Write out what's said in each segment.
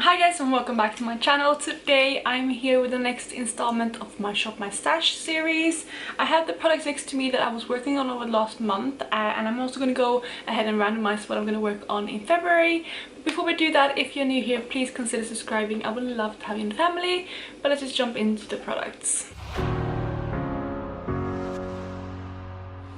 Hi guys and welcome back to my channel. Today I'm here with the next installment of my Shop My Stash series. I have the products next to me that I was working on over the last month and I'm also going to go ahead and randomize what I'm going to work on in February. But before we do that, if you're new here, please consider subscribing. I would love to have you in the family. But let's just jump into the products.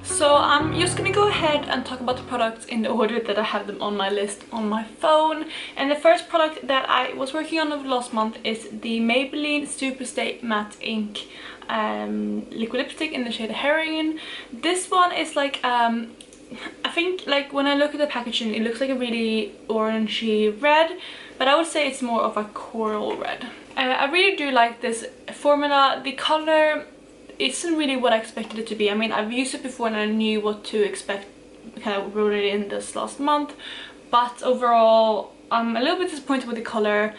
So I'm just gonna go ahead and talk about the products in the order that I have them on my list on my phone. And the first product that I was working on over the last month is the Maybelline Superstay Matte Ink liquid lipstick in the shade Heroin. This one is like I think like when I look at the packaging it looks like a really orangey red, but I would say it's more of a coral red. I really do like this formula. The color isn't really what I expected it to be. I mean, I've used it before and I knew what to expect, kind of wrote it in this last month, but overall I'm a little bit disappointed with the color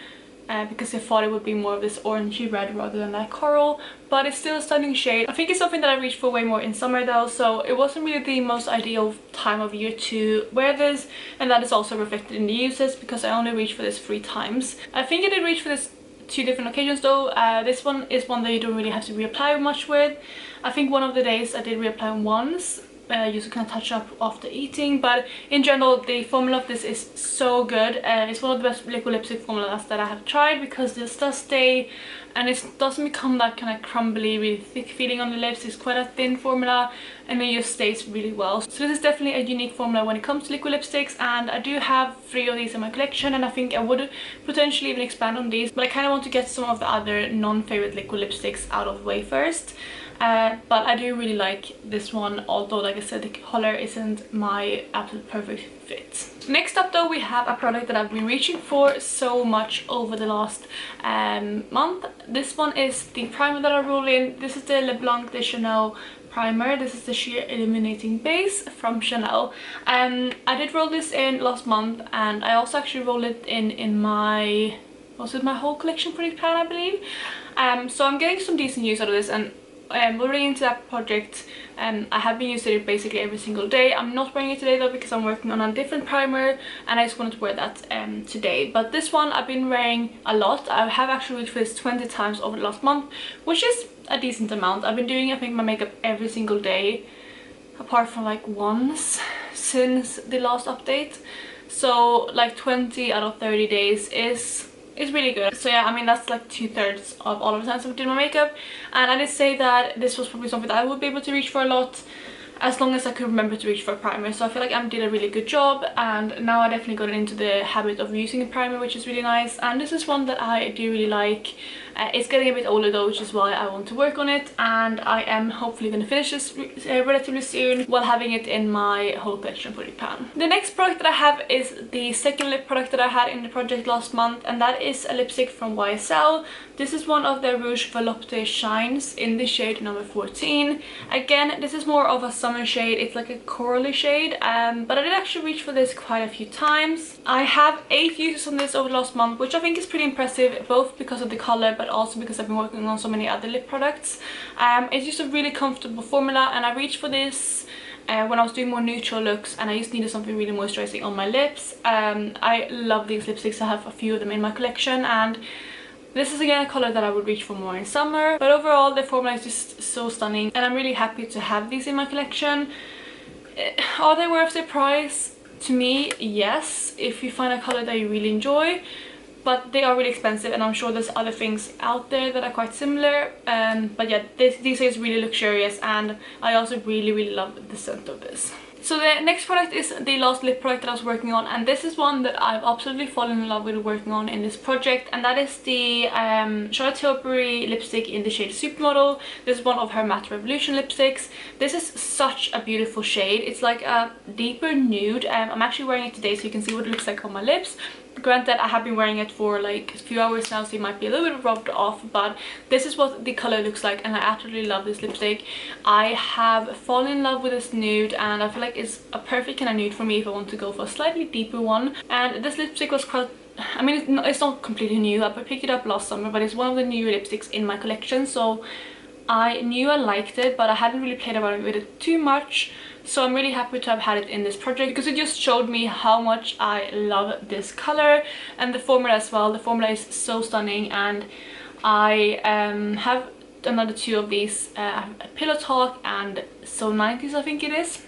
because I thought it would be more of this orangey red rather than that coral, but it's still a stunning shade. I think it's something that I reach for way more in summer though, so it wasn't really the most ideal time of year to wear this, and that is also reflected in the uses because I only reached for this 3 times. I think I did reach for this 2 different occasions though. This one is one that you don't really have to reapply much with. I think one of the days I did reapply once, just to kind of touch up after eating, but in general the formula of this is so good. It's one of the best liquid lipstick formulas that I have tried because this does stay and it doesn't become that kind of crumbly, really thick feeling on the lips. It's quite a thin formula and it just stays really well. So this is definitely a unique formula when it comes to liquid lipsticks, and I do have 3 of these in my collection and I think I would potentially even expand on these, but I kind of want to get some of the other non-favorite liquid lipsticks out of the way first. But I do really like this one, although like I said the color isn't my absolute perfect fit. Next up though we have a product that I've been reaching for so much over the last month. This one is the primer that I roll in. This is the Leblanc de Chanel primer. This is the sheer illuminating base from Chanel. I did roll this in last month and I also actually rolled it in my, was it my whole collection product pan, I believe. So I'm getting some decent use out of this, and we're really into that project. I have been using it basically every single day. I'm not wearing it today though because I'm working on a different primer and I just wanted to wear that today. But this one I've been wearing a lot. I have actually reached for this 20 times over the last month, which is a decent amount. I've been doing, I think, my makeup every single day apart from like once since the last update. So like 20 out of 30 days is really good. So yeah, I mean that's like 2/3 of all of the times I've done my makeup, and I did say that this was probably something that I would be able to reach for a lot as long as I could remember to reach for a primer. So I feel like I did a really good job, and now I definitely got into the habit of using a primer, which is really nice. And this is one that I do really like. It's getting a bit older though, which is why I want to work on it, and I am hopefully going to finish this relatively soon while having it in my whole collection product pan. The next product that I have is the second lip product that I had in the project last month, and that is a lipstick from YSL. This is one of their Rouge Volupté Shines in the shade number 14. Again, this is more of a summer shade. It's like a corally shade, but I did actually reach for this quite a few times. I have 8 uses on this over the last month, which I think is pretty impressive, both because of the color but also because I've been working on so many other lip products. It's just a really comfortable formula, and I reached for this when I was doing more neutral looks and I just needed something really moisturizing on my lips. I love these lipsticks. I have a few of them in my collection, and this is again a color that I would reach for more in summer, but overall the formula is just so stunning and I'm really happy to have these in my collection. Are they worth the price? To me, yes, if you find a color that you really enjoy, but they are really expensive and I'm sure there's other things out there that are quite similar. But yeah, these is really luxurious, and I also really love the scent of this. So the next product is the last lip product that I was working on, and this is one that I've absolutely fallen in love with working on in this project, and that is the Charlotte Tilbury lipstick in the shade Supermodel. This is one of her Matte Revolution lipsticks. This is such a beautiful shade. It's like a deeper nude. I'm actually wearing it today so you can see what it looks like on my lips. Granted, I have been wearing it for like a few hours now, so it might be a little bit rubbed off, but this is what the color looks like and I absolutely love this lipstick. I have fallen in love with this nude and I feel like it's a perfect kind of nude for me if I want to go for a slightly deeper one. And this lipstick was quite, I mean it's not completely new. I picked it up last summer, but it's one of the newer lipsticks in my collection, so I knew I liked it, but I hadn't really played around with it too much. So I'm really happy to have had it in this project because it just showed me how much I love this color and the formula as well. The formula is so stunning, and I have another two of these, Pillow Talk and So 90s I think it is,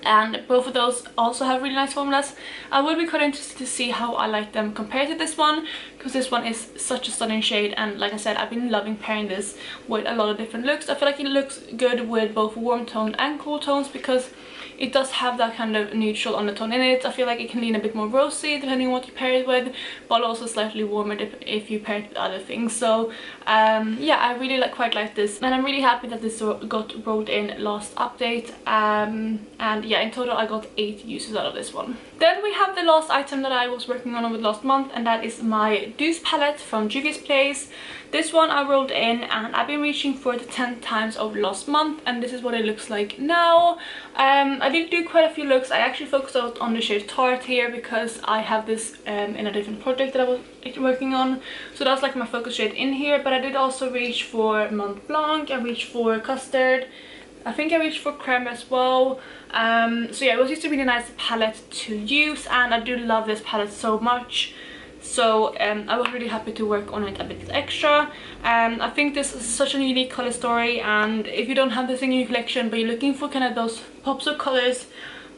and both of those also have really nice formulas. I will be quite interested to see how I like them compared to this one, because this one is such a stunning shade, and like I said, I've been loving pairing this with a lot of different looks. I feel like it looks good with both warm toned and cool tones because it does have that kind of neutral undertone in it. I feel like it can lean a bit more rosy depending on what you pair it with, but also slightly warmer if you pair it with other things. So yeah, I really quite like this, and I'm really happy that this got rolled in last update. And yeah, in total I got 8 uses out of this one. Then we have the last item that I was working on over the last month, and that is my Deuce palette from Juvia's Place. This one I rolled in, and I've been reaching for it 10 times over the last month, and this is what it looks like now. I did do quite a few looks. I actually focused out on the shade Tart here because I have this in a different project that I was working on, so that's like my focus shade in here. But I did also reach for Mont Blanc, I reached for Custard, I think I reached for Creme as well. So yeah, it was just a really nice palette to use, and I do love this palette so much. So I was really happy to work on it a bit extra. I think this is such a unique color story, and if you don't have this in your collection but you're looking for kind of those pops of colors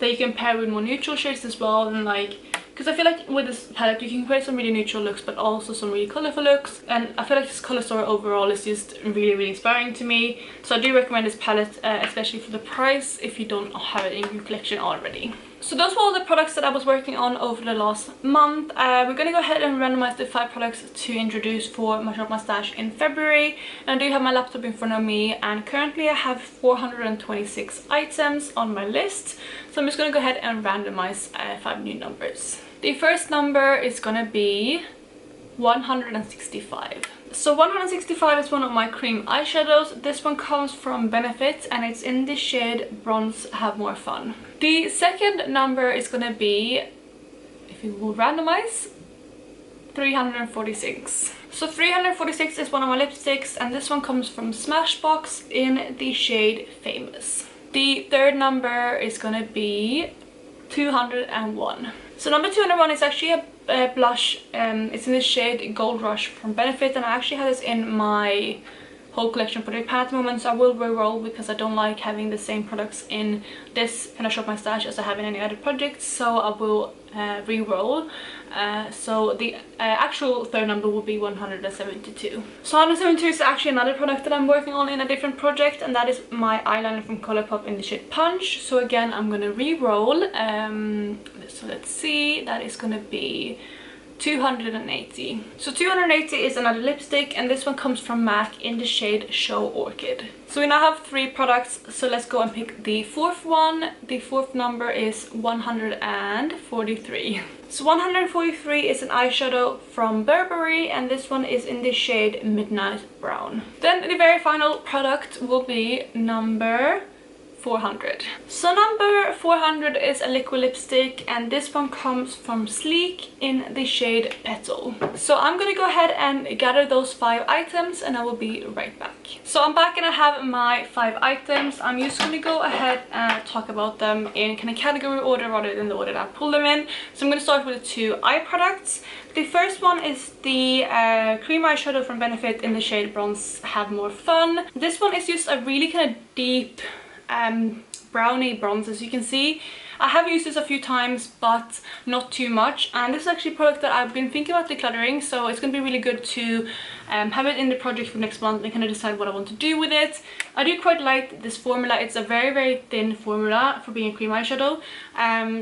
that you can pair with more neutral shades as well, and like, because I feel like with this palette you can create some really neutral looks but also some really colorful looks, and I feel like this color story overall is just really inspiring to me. So I do recommend this palette, especially for the price, if you don't have it in your collection already. So those were all the products that I was working on over the last month. We're gonna go ahead and randomize the 5 products to introduce for my Shop My Stash in February. And I do have my laptop in front of me, and currently I have 426 items on my list. So I'm just gonna go ahead and randomize 5 new numbers. The first number is gonna be 165. So 165 is one of my cream eyeshadows. This one comes from Benefit, and it's in the shade Bronze Have More Fun. The second number is gonna be, if you will randomize, 346. So 346 is one of my lipsticks, and this one comes from Smashbox in the shade Famous. The third number is gonna be 201. So number 201 is actually a blush. It's in the shade Gold Rush from Benefit, and I actually have this in my whole collection project pan at the moment, so I will re-roll because I don't like having the same products in this kind of Shop My Stash as I have in any other projects, so I will re-roll. So the actual third number will be 172. So 172 is actually another product that I'm working on in a different project, and that is my eyeliner from Colourpop in the shade Punch. So again, I'm gonna re-roll. So let's see, that is gonna be 280. So 280 is another lipstick, and this one comes from MAC in the shade Show Orchid. So we now have 3 products, so let's go and pick the fourth one. The fourth number is 143. So 143 is an eyeshadow from Burberry, and this one is in the shade Midnight Brown. Then the very final product will be number 400. So number 400 is a liquid lipstick, and this one comes from Sleek in the shade Petal. So I'm gonna go ahead and gather those 5 items, and I will be right back. So I'm back and I have my 5 items. I'm just gonna go ahead and talk about them in kind of category order rather than the order that I pulled them in. So I'm gonna start with the 2 eye products. The first one is the cream eyeshadow from Benefit in the shade Bronze Have More Fun. This one is just a really kind of deep brownie bronze, as you can see. I have used this a few times, but not too much, and this is actually a product that I've been thinking about decluttering, so it's going to be really good to have it in the project for next month and kind of decide what I want to do with it. I do quite like this formula. It's a very thin formula for being a cream eyeshadow.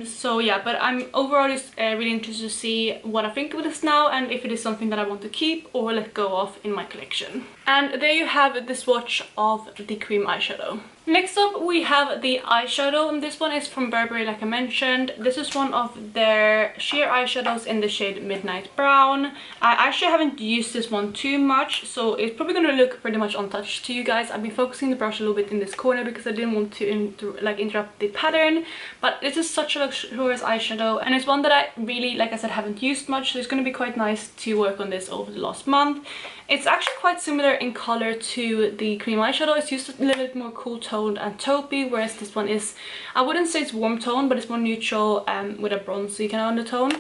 So yeah, but I'm overall just really interested to see what I think of this now, and if it is something that I want to keep or let go of in my collection. And there you have the swatch of the cream eyeshadow. Next up we have the eyeshadow, and this one is from Burberry, like I mentioned. This is one of their sheer eyeshadows in the shade Midnight Brown. I actually haven't used this one too much, so it's probably going to look pretty much untouched to you guys. I've been focusing the brush a little bit in this corner because I didn't want to interrupt the pattern, but this is such a luxurious eyeshadow, and it's one that I really, like I said, haven't used much, so it's going to be quite nice to work on this over the last month. It's actually quite similar in color to the cream eyeshadow. It's just a little bit more cool tone toned and taupey, whereas this one is, I wouldn't say it's warm tone, but it's more neutral with a bronzy kind of undertone.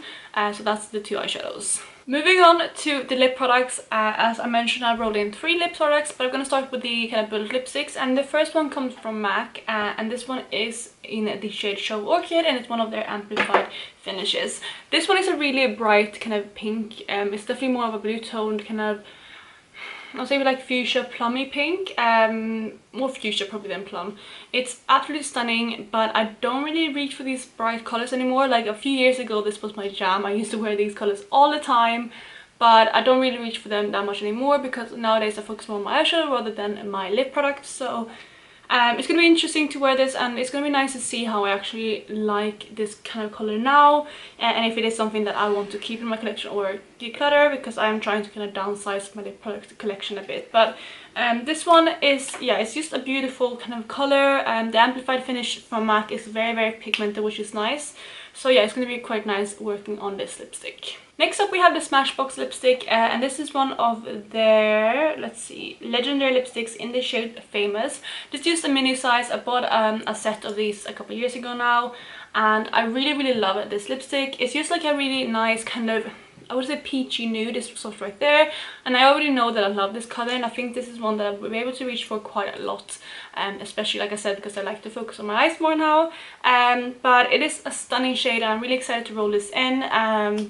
So that's the two eyeshadows. Moving on to the lip products, as I mentioned, I rolled in 3 lip products, but I'm going to start with the kind of bullet lipsticks, and the first one comes from MAC, and this one is in the shade Show Orchid, and it's one of their amplified finishes. This one is a really bright kind of pink. It's definitely more of a blue toned kind of, I'll say like fuchsia plummy pink, more fuchsia probably than plum. It's absolutely stunning, but I don't really reach for these bright colors anymore. Like a few years ago this was my jam. I used to wear these colors all the time, but I don't really reach for them that much anymore because nowadays I focus more on my eyeshadow rather than my lip products. So it's going to be interesting to wear this, and it's going to be nice to see how I actually like this kind of color now, and if it is something that I want to keep in my collection or declutter, because I am trying to kind of downsize my lip product collection a bit. But this one is, yeah, it's just a beautiful kind of color, and the amplified finish from MAC is very, very pigmented, which is nice. So yeah, it's going to be quite nice working on this lipstick. Next up we have the Smashbox lipstick, and this is one of their, let's see, legendary lipsticks in the shade Famous. Just used a mini size. I bought a set of these a couple of years ago now, and I really, really love this lipstick. It's just like a really nice kind of, I would say peachy nude, is soft right there, and I already know that I love this color, and I think this is one that I'll be able to reach for quite a lot, especially like I said, because I like to focus on my eyes more now. But it is a stunning shade, and I'm really excited to roll this in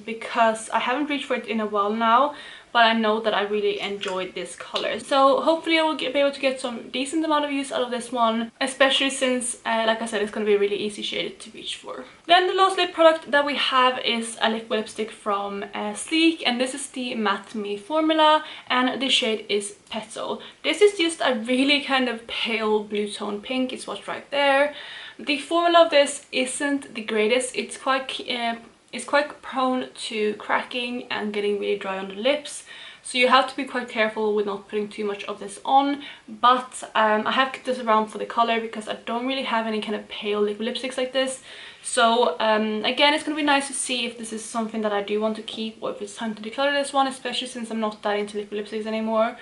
because I haven't reached for it in a while now, but I know that I really enjoyed this color. So hopefully I will be able to get some decent amount of use out of this one, especially since, like I said, it's going to be a really easy shade to reach for. Then the last lip product that we have is a liquid lipstick from Sleek, and this is the Matte Me formula, and the shade is Petal. This is just a really kind of pale blue tone pink. It's what's right there. The formula of this isn't the greatest. It's quite prone to cracking and getting really dry on the lips, so you have to be quite careful with not putting too much of this on. But I have kept this around for the color because I don't really have any kind of pale liquid lipsticks like this. So again, it's going to be nice to see if this is something that I do want to keep, or if it's time to declutter this one, especially since I'm not that into liquid lipsticks anymore.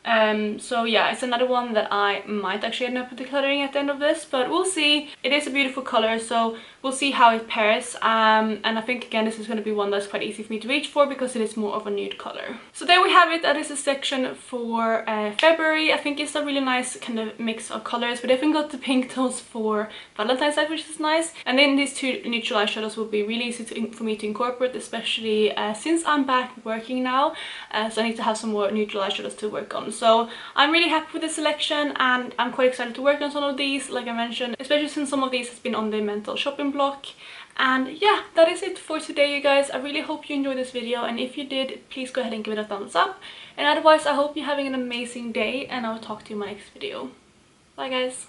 So yeah, it's another one that I might actually end up decluttering at the end of this, but we'll see. It is a beautiful color, so we'll see how it pairs, and I think again this is going to be one that's quite easy for me to reach for because it is more of a nude color. So there we have it. That is a section for February. I think it's a really nice kind of mix of colors. We definitely got the pink tones for Valentine's Day, which is nice, and then these two neutral eyeshadows will be really easy for me to incorporate, especially since I'm back working now, so I need to have some more neutral eyeshadows to work on. So I'm really happy with the selection, and I'm quite excited to work on some of these, like I mentioned, especially since some of these has been on the mental shopping block. And yeah, that is it for today, you guys. I really hope you enjoyed this video, and if you did, please go ahead and give it a thumbs up, and otherwise I hope you're having an amazing day, and I will talk to you in my next video. Bye guys.